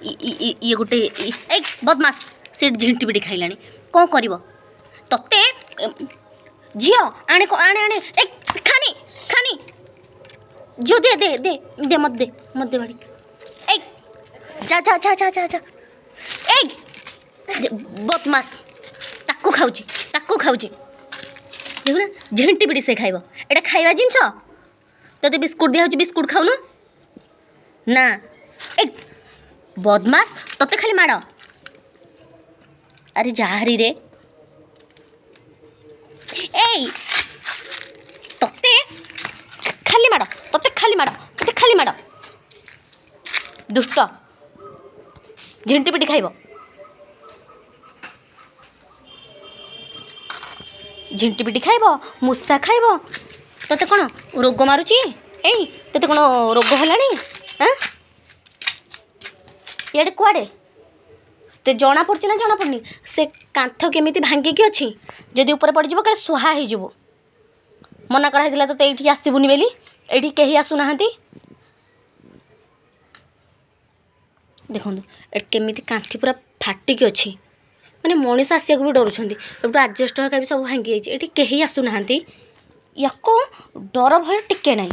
ये गोटे ए बदमाश से झिंटी पिटी खाइलानी कौन कर तते झील आने को आने आने ए खानी खानी जो दे दे दे दे मत दे भाड़ी ए जा जा जा जा जा जा ए बदमाश ताकू खाऊची देखना झिंटी पिटी से खाइब एटा खाइबा जिनस तते बिस्कुट दिया बिस्कुट खाऊनु ना ए बदमाश तते खाली माड़ अरे जाहरी रे ए तते खाली माड़ दुष्ट झिंटी पिटी खाइब झिंटी पिटी खाइब मूसा खाइब तते कौन रोग मारुची ए तते कौन रोग हलानी हाँ इे कुआड़े तो जना पड़ी ना जना पड़नी से कांथ केमी भांगिकी अच्छी जदि ऊपर पड़ जाए कहीं सुहा हो मना कराइला तो ये आसबुनि बोली ये कहीं आसुना देखो केमी कांथी पूरा फाटिकी अच्छी माने मनीष आसिया भी डरुंट एटू आजस्ट भी सब भांगी ये कहीं आसुना या डर भय टिके ना